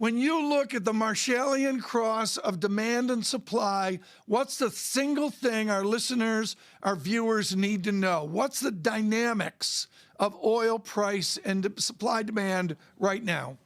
When you look at the Marshallian cross of demand and supply, what's the single thing our listeners, our viewers need to know? What's the dynamics of oil price and supply demand right now?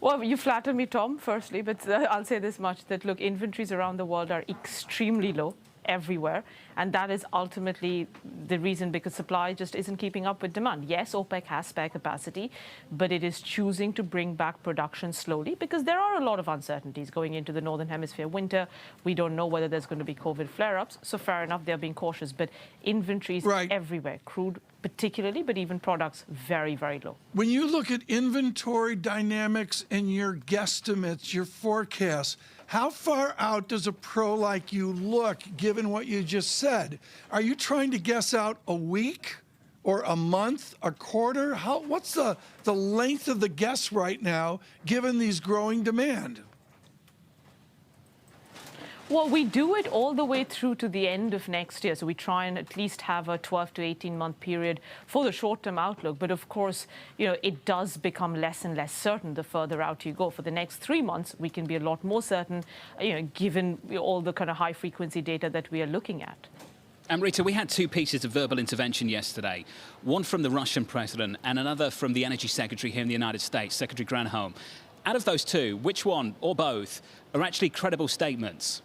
Well, you flatter me, Tom, firstly, but I'll say this much, that, look, inventories around the world are extremely low everywhere, and that is ultimately the reason, because supply just isn't keeping up with demand. Yes, OPEC has spare capacity, but it is choosing to bring back production slowly because there are a lot of uncertainties going into the Northern Hemisphere winter. We don't know whether there's going to be COVID flare-ups, so fair enough, they're being cautious, but inventories everywhere, crude particularly, but even products very, very low. When you look at inventory dynamics and your guesstimates, your forecasts, how far out does a pro like you look, given what you just said? Are you trying to guess out a week or a month, a quarter? What's the length of the guess right now, given these growing demand? Well, we do it all the way through to the end of next year. So we try and at least have a 12 to 18-month period for the short-term outlook. But of course, it does become less and less certain the further out you go. For the next 3 months, we can be a lot more certain, given all the kind of high-frequency data that we are looking at. Amrita, we had two pieces of verbal intervention yesterday, one from the Russian president and another from the energy secretary here in the United States, Secretary Granholm. Out of those two, which one or both are actually credible statements?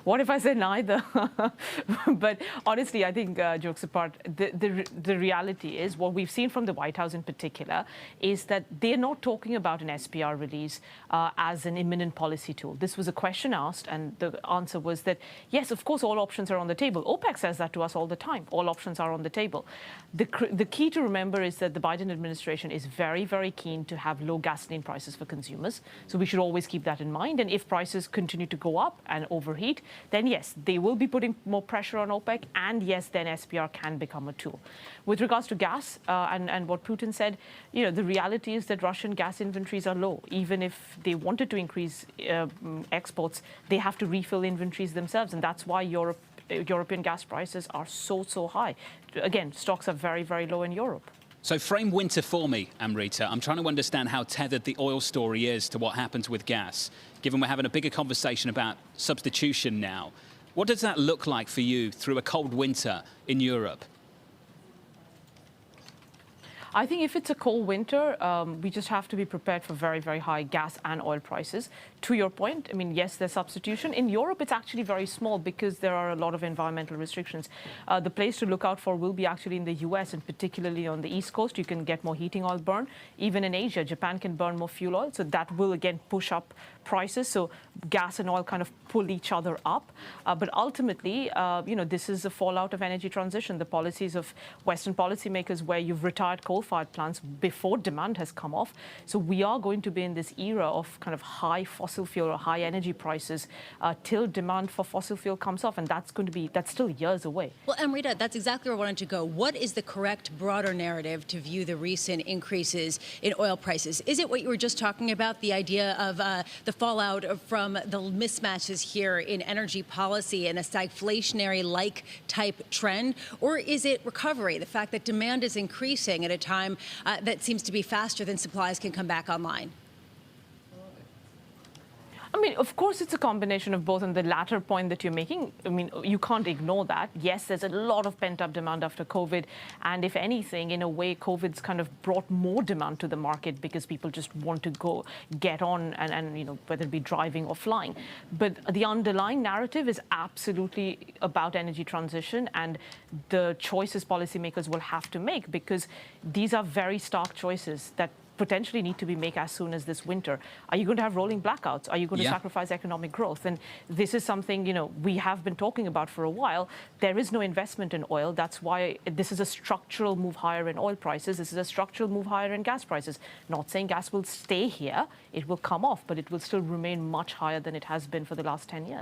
What if I said neither? But honestly, I think, jokes apart, the reality is what we've seen from the White House in particular is that they're not talking about an SPR release as an imminent policy tool. This was a question asked, and the answer was that, yes, of course, all options are on the table. OPEC says that to us all the time. All options are on the table. The key to remember is that the Biden administration is very, very keen to have low gasoline prices for consumers. So we should always keep that in mind. And if prices continue to go up and overheat, then yes, they will be putting more pressure on OPEC, and yes, then SPR can become a tool. With regards to gas and what Putin said, the reality is that Russian gas inventories are low. Even if they wanted to increase exports, they have to refill inventories themselves, and that's why European gas prices are so high. Again, stocks are very, very low in Europe. So frame winter for me, Amrita. I'm trying to understand how tethered the oil story is to what happens with gas, given we're having a bigger conversation about substitution now. What does that look like for you through a cold winter in Europe? I think if it's a cold winter, we just have to be prepared for very, very high gas and oil prices. To your point, I mean, yes, there's substitution. In Europe, it's actually very small because there are a lot of environmental restrictions. The place to look out for will be actually in the US, and particularly on the East Coast. You can get more heating oil burn. Even in Asia, Japan can burn more fuel oil. So that will, again, push up prices. So gas and oil kind of pull each other up. But ultimately, this is a fallout of energy transition. The policies of Western policymakers where you've retired coal-fired plants before demand has come off. So we are going to be in this era of kind of high fossil fuel or high energy prices till demand for fossil fuel comes off. And that's still years away. Well, Amrita, that's exactly where I wanted to go. What is the correct broader narrative to view the recent increases in oil prices? Is it what you were just talking about, the idea of the fallout from the mismatches here in energy policy and a stagflationary-like type trend? Or is it recovery, the fact that demand is increasing at a time that seems to be faster than supplies can come back online? I mean, of course, it's a combination of both. And the latter point that you're making, I mean, you can't ignore that. Yes, there's a lot of pent-up demand after COVID. And if anything, in a way, COVID's kind of brought more demand to the market because people just want to go get on and whether it be driving or flying. But the underlying narrative is absolutely about energy transition and the choices policymakers will have to make, because these are very stark choices that potentially need to be made as soon as this winter. Are you going to have rolling blackouts? Are you going to sacrifice economic growth? And this is something, we have been talking about for a while. There is no investment in oil. That's why this is a structural move higher in oil prices. This is a structural move higher in gas prices. Not saying gas will stay here. It will come off, but it will still remain much higher than it has been for the last 10 years.